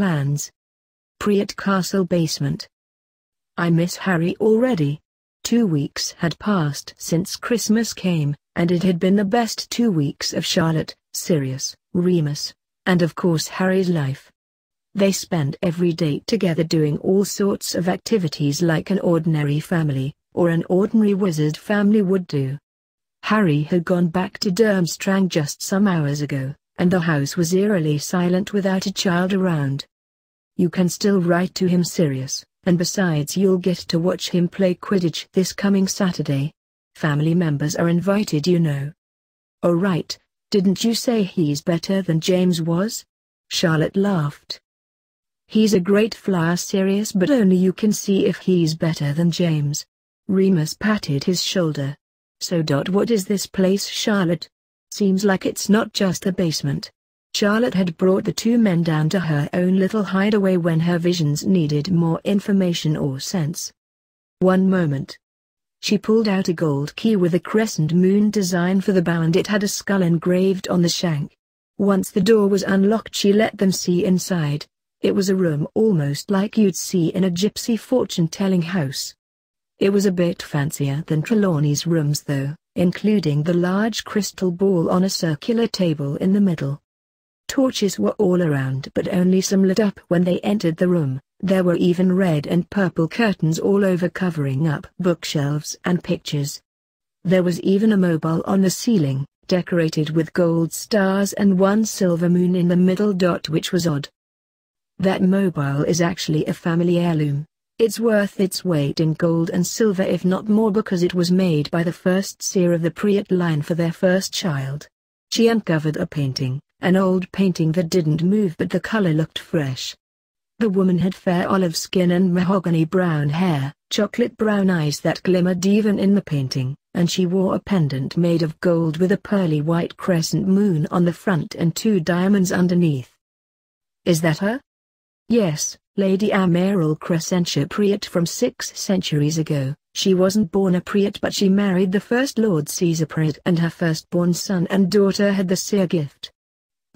plans. Priet Castle basement. I miss Harry already. 2 weeks had passed since Christmas came, and it had been the best 2 weeks of Charlotte, Sirius, Remus, and of course Harry's life. They spent every day together doing all sorts of activities like an ordinary family, or an ordinary wizard family would do. Harry had gone back to Durmstrang just some hours ago, and the house was eerily silent without a child around. You can still write to him, Sirius, and besides you'll get to watch him play Quidditch this coming Saturday. Family members are invited, you know. Oh right, didn't you say he's better than James was? Charlotte laughed. He's a great flyer, Sirius, but only you can see if he's better than James. Remus patted his shoulder. So what is this place, Charlotte? Seems like it's not just the basement. Charlotte had brought the two men down to her own little hideaway when her visions needed more information or sense. One moment. She pulled out a gold key with a crescent moon design for the bow, and it had a skull engraved on the shank. Once the door was unlocked, she let them see inside. It was a room almost like you'd see in a gypsy fortune-telling house. It was a bit fancier than Trelawney's rooms though, including the large crystal ball on a circular table in the middle. Torches were all around, but only some lit up when they entered the room. There were even red and purple curtains all over covering up bookshelves and pictures. There was even a mobile on the ceiling, decorated with gold stars and one silver moon in the middle, which was odd. That mobile is actually a family heirloom. It's worth its weight in gold and silver if not more, because it was made by the first seer of the Priet line for their first child. She uncovered a painting, an old painting that didn't move but the color looked fresh. The woman had fair olive skin and mahogany brown hair, chocolate brown eyes that glimmered even in the painting, and she wore a pendant made of gold with a pearly white crescent moon on the front and 2 diamonds underneath. Is that her? Yes, Lady Amaryl Crescentia Priet from 6 centuries ago. She wasn't born a Priet, but she married the first Lord Caesar Priet, and her firstborn son and daughter had the seer gift.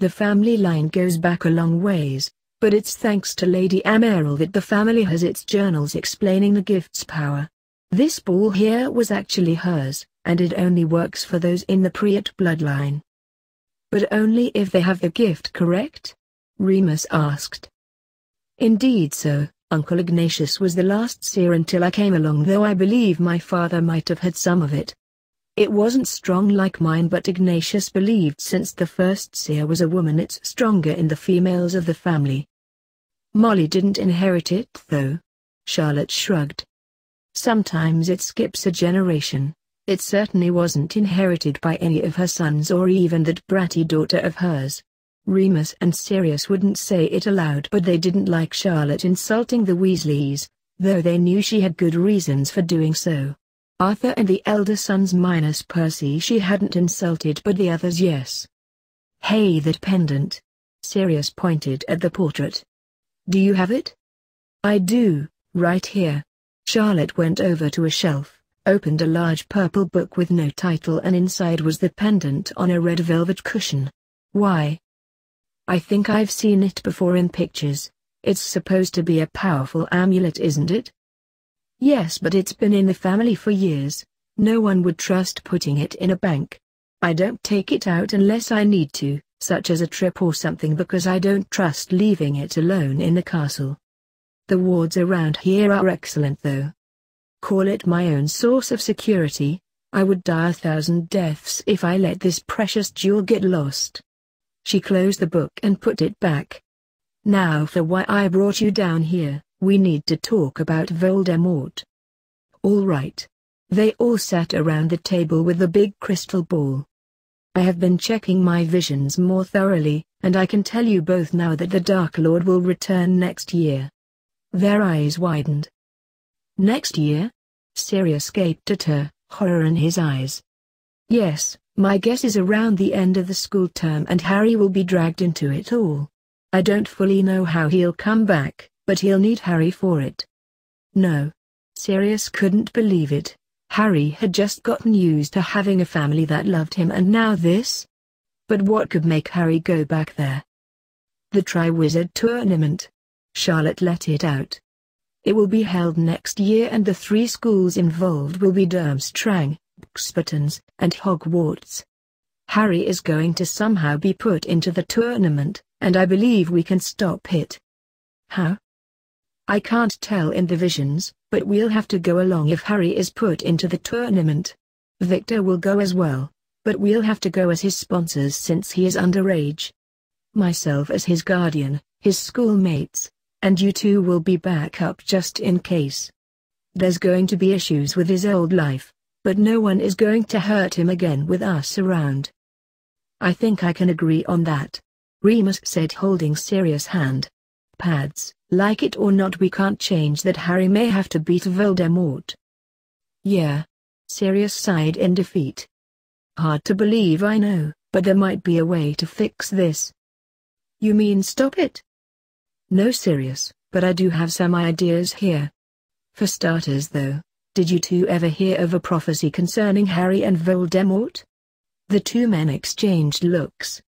The family line goes back a long ways, but it's thanks to Lady Amaryl that the family has its journals explaining the gift's power. This ball here was actually hers, and it only works for those in the Priet bloodline. But only if they have the gift, correct? Remus asked. Indeed so. Uncle Ignatius was the last seer until I came along, though I believe my father might have had some of it. It wasn't strong like mine, but Ignatius believed since the first seer was a woman, it's stronger in the females of the family. Molly didn't inherit it though. Charlotte shrugged. Sometimes it skips a generation. It certainly wasn't inherited by any of her sons or even that bratty daughter of hers. Remus and Sirius wouldn't say it aloud, but they didn't like Charlotte insulting the Weasleys, though they knew she had good reasons for doing so. Arthur and the elder sons minus Percy she hadn't insulted, but the others yes. Hey, that pendant. Sirius pointed at the portrait. Do you have it? I do, right here. Charlotte went over to a shelf, opened a large purple book with no title, and inside was the pendant on a red velvet cushion. Why? I think I've seen it before in pictures. It's supposed to be a powerful amulet, isn't it? Yes, but it's been in the family for years. No one would trust putting it in a bank. I don't take it out unless I need to, such as a trip or something, because I don't trust leaving it alone in the castle. The wards around here are excellent though. Call it my own source of security. I would die 1,000 deaths if I let this precious jewel get lost. She closed the book and put it back. Now for why I brought you down here. We need to talk about Voldemort. All right. They all sat around the table with the big crystal ball. I have been checking my visions more thoroughly, and I can tell you both now that the Dark Lord will return next year. Their eyes widened. Next year? Sirius gaped at her, horror in his eyes. Yes, my guess is around the end of the school term, and Harry will be dragged into it all. I don't fully know how he'll come back, but he'll need Harry for it. No. Sirius couldn't believe it. Harry had just gotten used to having a family that loved him, and now this? But what could make Harry go back there? The Triwizard Tournament. Charlotte let it out. It will be held next year and the 3 schools involved will be Durmstrang, Buxbatons, and Hogwarts. Harry is going to somehow be put into the tournament, and I believe we can stop it. How? I can't tell in the visions, but we'll have to go along if Harry is put into the tournament. Victor will go as well, but we'll have to go as his sponsors since he is underage. Myself as his guardian, his schoolmates, and you two will be back up just in case. There's going to be issues with his old life, but no one is going to hurt him again with us around. I think I can agree on that, Remus said, holding Sirius' hand. Pads, like it or not, we can't change that. Harry may have to beat Voldemort. Yeah. Sirius sighed in defeat. Hard to believe, I know, but there might be a way to fix this. You mean stop it? No, Sirius, but I do have some ideas here. For starters though, did you two ever hear of a prophecy concerning Harry and Voldemort? The 2 men exchanged looks.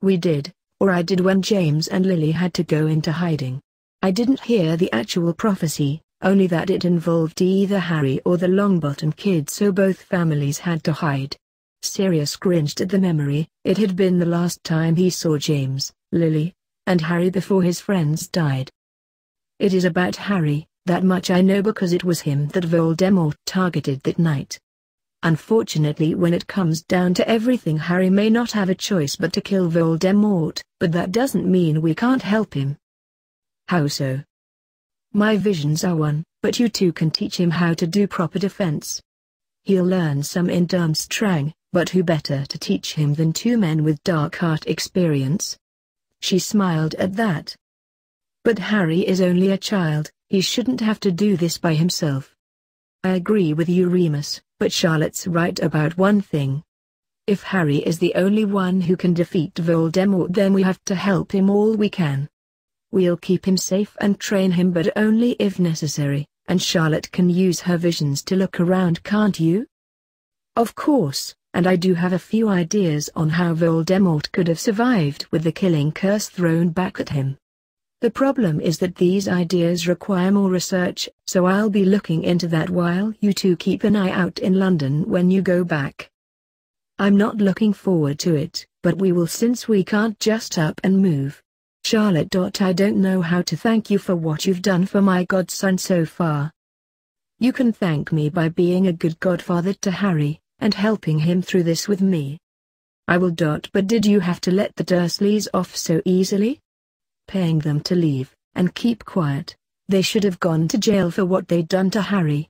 We did, or I did when James and Lily had to go into hiding. I didn't hear the actual prophecy, only that it involved either Harry or the Longbottom kid, so both families had to hide. Sirius cringed at the memory. It had been the last time he saw James, Lily, and Harry before his friends died. It is about Harry, that much I know, because it was him that Voldemort targeted that night. Unfortunately, when it comes down to everything, Harry may not have a choice but to kill Voldemort, but that doesn't mean we can't help him. How so? My visions are one, but you two can teach him how to do proper defense. He'll learn some in Durmstrang, but who better to teach him than 2 men with dark art experience? She smiled at that. But Harry is only a child, he shouldn't have to do this by himself. I agree with you, Remus, but Charlotte's right about one thing. If Harry is the only one who can defeat Voldemort, then we have to help him all we can. We'll keep him safe and train him, but only if necessary, and Charlotte can use her visions to look around, can't you? Of course, and I do have a few ideas on how Voldemort could have survived with the killing curse thrown back at him. The problem is that these ideas require more research, so I'll be looking into that while you two keep an eye out in London when you go back. I'm not looking forward to it, but we will, since we can't just up and move. Charlotte. I don't know how to thank you for what you've done for my godson so far. You can thank me by being a good godfather to Harry, and helping him through this with me. I will. But did you have to let the Dursleys off so easily? Paying them to leave, and keep quiet. They should have gone to jail for what they'd done to Harry.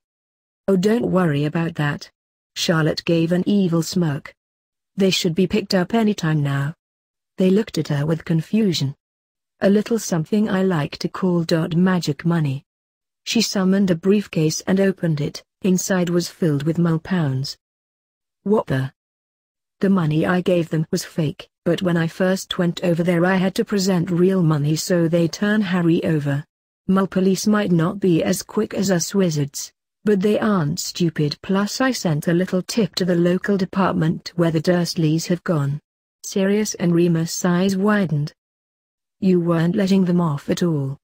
Oh, don't worry about that. Charlotte gave an evil smirk. They should be picked up anytime now. They looked at her with confusion. A little something I like to call magic money. She summoned a briefcase and opened it. Inside was filled with £1. What the? The money I gave them was fake, but when I first went over there I had to present real money so they turn Harry over. Mole police might not be as quick as us wizards, but they aren't stupid. Plus I sent a little tip to the local department where the Dursleys have gone. Sirius and Remus' eyes widened. You weren't letting them off at all?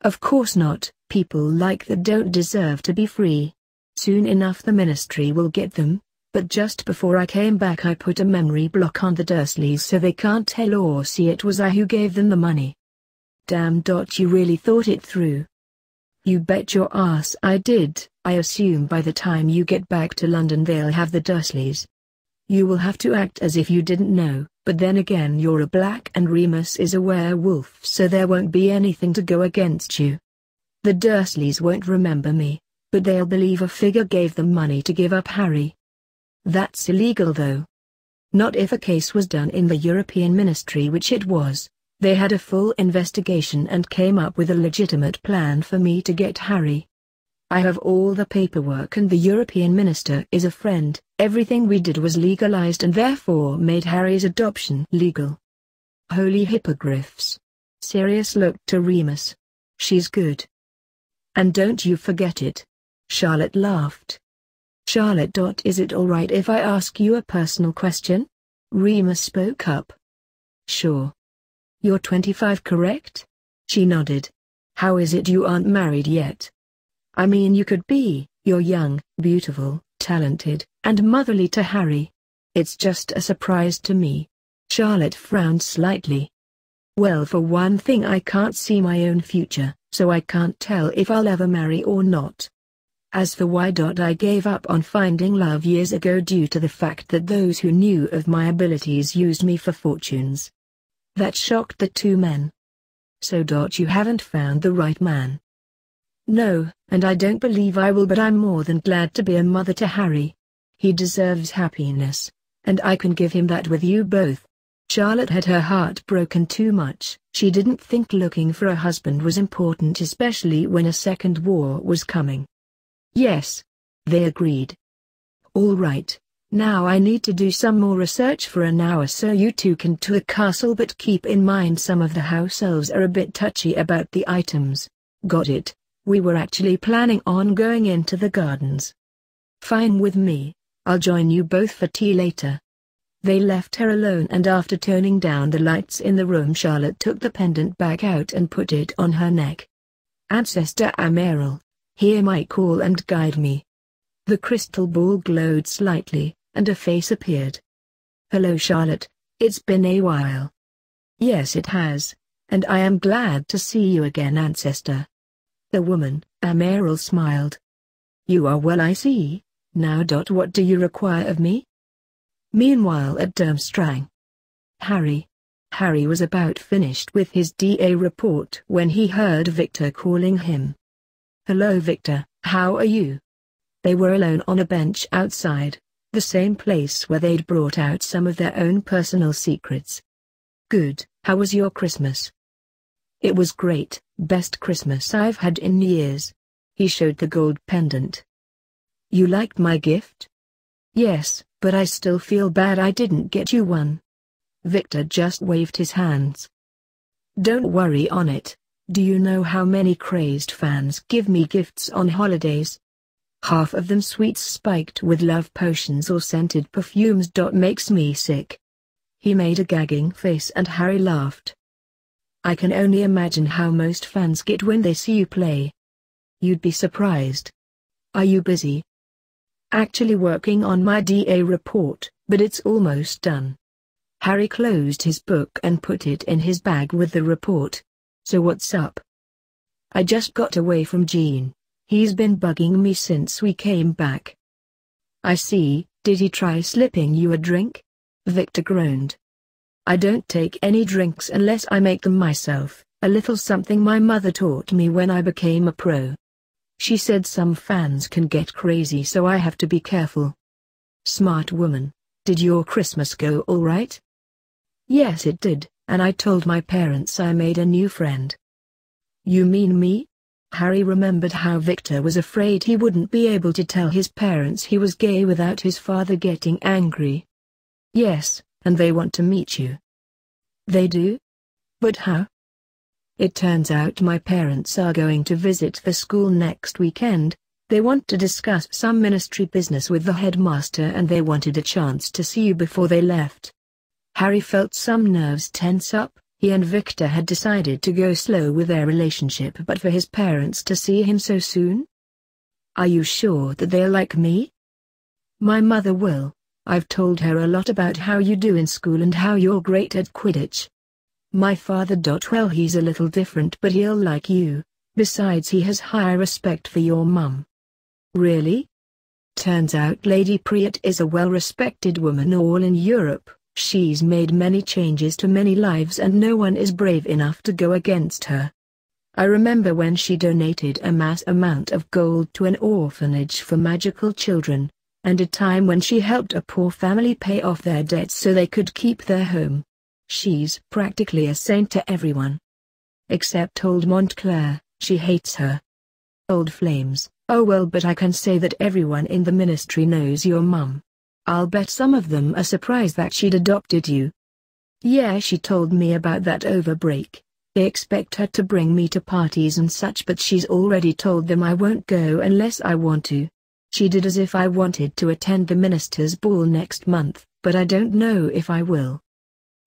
Of course not. People like that don't deserve to be free. Soon enough the Ministry will get them, but just before I came back I put a memory block on the Dursleys so they can't tell or see it was I who gave them the money. Damn. You really thought it through. You bet your ass I did. I assume by the time you get back to London they'll have the Dursleys. You will have to act as if you didn't know, but then again you're a black and Remus is a werewolf, so there won't be anything to go against you. The Dursleys won't remember me, but they'll believe a figure gave them money to give up Harry. That's illegal though. Not if a case was done in the European Ministry, which it was. They had a full investigation and came up with a legitimate plan for me to get Harry. I have all the paperwork and the European minister is a friend. Everything we did was legalized and therefore made Harry's adoption legal. Holy hippogriffs. Sirius looked to Remus. She's good. And don't you forget it. Charlotte laughed. Charlotte. Is it all right if I ask you a personal question? Remus spoke up. Sure. You're 25, correct? She nodded. How is it you aren't married yet? I mean, you could be. You're young, beautiful, talented, and motherly to Harry. It's just a surprise to me. Charlotte frowned slightly. Well, for one thing, I can't see my own future, so I can't tell if I'll ever marry or not. As for why I gave up on finding love years ago due to the fact that those who knew of my abilities used me for fortunes. That shocked the two men. So you haven't found the right man? No, and I don't believe I will, but I'm more than glad to be a mother to Harry. He deserves happiness, and I can give him that with you both. Charlotte had her heart broken too much. She didn't think looking for a husband was important, especially when a second war was coming. Yes, they agreed. All right, now I need to do some more research for an hour so you two can tour the castle, but keep in mind some of the house elves are a bit touchy about the items. Got it? We were actually planning on going into the gardens. Fine with me, I'll join you both for tea later. They left her alone, and after turning down the lights in the room, Charlotte took the pendant back out and put it on her neck. Ancestor Amaral, hear my call and guide me. The crystal ball glowed slightly, and a face appeared. Hello Charlotte, it's been a while. Yes it has, and I am glad to see you again, Ancestor. The woman, Amaral, smiled. You are well, I see. Now what do you require of me? Meanwhile at Durmstrang, Harry was about finished with his DA report when he heard Victor calling him. Hello Victor, how are you? They were alone on a bench outside, the same place where they'd brought out some of their own personal secrets. Good, how was your Christmas? It was great, best Christmas I've had in years. He showed the gold pendant. You liked my gift? Yes, but I still feel bad I didn't get you one. Victor just waved his hands. Don't worry on it. Do you know how many crazed fans give me gifts on holidays? Half of them sweets spiked with love potions or scented perfumes. Makes me sick. He made a gagging face and Harry laughed. I can only imagine how most fans get when they see you play. You'd be surprised. Are you busy? Actually working on my DA report, but it's almost done. Harry closed his book and put it in his bag with the report. So what's up? I just got away from Jean. He's been bugging me since we came back. I see. Did he try slipping you a drink? Victor groaned. I don't take any drinks unless I make them myself, a little something my mother taught me when I became a pro. She said some fans can get crazy, so I have to be careful. Smart woman. Did your Christmas go all right? Yes it did, and I told my parents I made a new friend. You mean me? Harry remembered how Victor was afraid he wouldn't be able to tell his parents he was gay without his father getting angry. Yes, and they want to meet you. They do? But how? It turns out my parents are going to visit the school next weekend. They want to discuss some ministry business with the headmaster and they wanted a chance to see you before they left. Harry felt some nerves tense up. He and Victor had decided to go slow with their relationship, but for his parents to see him so soon? Are you sure that they'll like me? My mother will. I've told her a lot about how you do in school and how you're great at Quidditch. My father. Well, he's a little different, but he'll like you. Besides, he has high respect for your mum. Really? Turns out Lady Priot is a well-respected woman all in Europe. She's made many changes to many lives and no one is brave enough to go against her. I remember when she donated a mass amount of gold to an orphanage for magical children, and a time when she helped a poor family pay off their debts so they could keep their home. She's practically a saint to everyone. Except old Montclair, she hates her. Old flames. Oh well, but I can say that everyone in the ministry knows your mum. I'll bet some of them are surprised that she'd adopted you. Yeah, she told me about that over break. They expect her to bring me to parties and such, but she's already told them I won't go unless I want to. She did as if I wanted to attend the minister's ball next month, but I don't know if I will.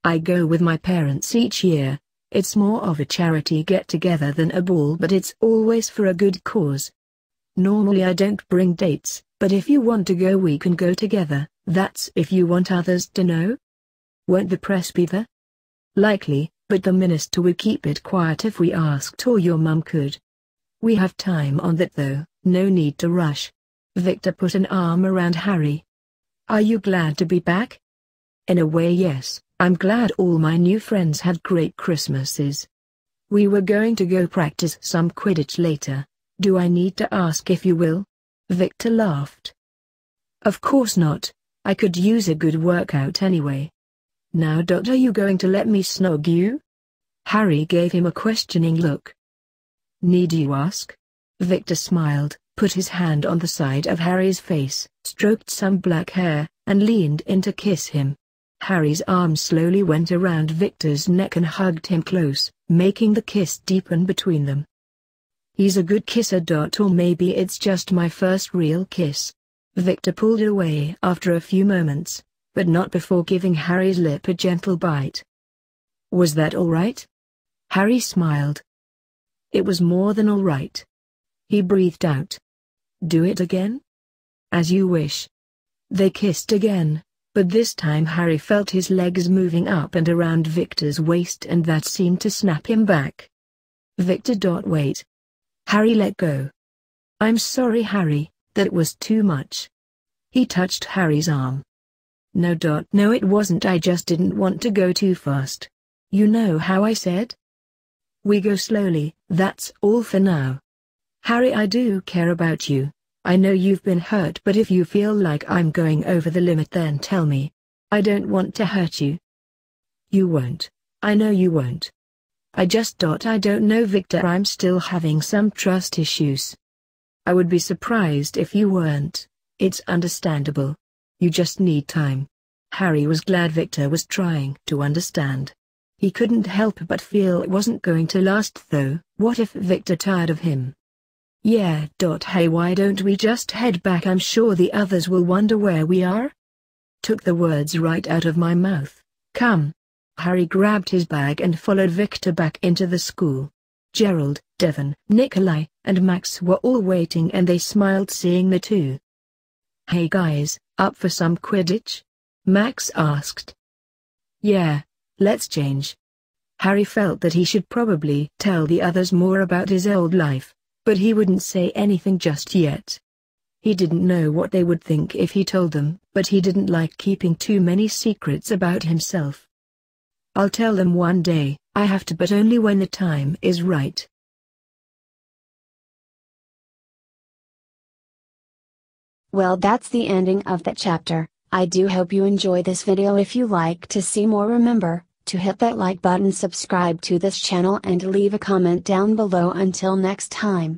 I go with my parents each year. It's more of a charity get-together than a ball, but it's always for a good cause. Normally I don't bring dates, but if you want to go we can go together, that's if you want others to know. Won't the press be there? Likely, but the minister would keep it quiet if we asked, or your mum could. We have time on that though, no need to rush. Victor put an arm around Harry. Are you glad to be back? In a way yes, I'm glad all my new friends had great Christmases. We were going to go practice some Quidditch later. Do I need to ask if you will? Victor laughed. Of course not, I could use a good workout anyway. Now are you going to let me snog you? Harry gave him a questioning look. Need you ask? Victor smiled, put his hand on the side of Harry's face, stroked some black hair, and leaned in to kiss him. Harry's arm slowly went around Victor's neck and hugged him close, making the kiss deepen between them. He's a good kisser. Or maybe it's just my first real kiss. Victor pulled away after a few moments, but not before giving Harry's lip a gentle bite. Was that all right? Harry smiled. It was more than all right. He breathed out. Do it again? As you wish. They kissed again, but this time Harry felt his legs moving up and around Victor's waist, and that seemed to snap him back. Victor. Wait. Harry let go. I'm sorry Harry, that was too much. He touched Harry's arm. No. No it wasn't, I just didn't want to go too fast. You know how I said? We go slowly, that's all for now. Harry, I do care about you. I know you've been hurt, but if you feel like I'm going over the limit then tell me. I don't want to hurt you. You won't. I know you won't. I just. I don't know Victor, I'm still having some trust issues. I would be surprised if you weren't. It's understandable. You just need time. Harry was glad Victor was trying to understand. He couldn't help but feel it wasn't going to last though. What if Victor tired of him? Yeah. Hey, why don't we just head back? I'm sure the others will wonder where we are. Took the words right out of my mouth. Come. Harry grabbed his bag and followed Victor back into the school. Gerald, Devon, Nikolai, and Max were all waiting, and they smiled seeing the two. Hey guys, up for some Quidditch? Max asked. Yeah, let's change. Harry felt that he should probably tell the others more about his old life, but he wouldn't say anything just yet. He didn't know what they would think if he told them, but he didn't like keeping too many secrets about himself. I'll tell them one day, I have to, but only when the time is right. Well, that's the ending of that chapter. I do hope you enjoy this video. If you like to see more, remember to hit that like button, subscribe to this channel, and leave a comment down below. Until next time.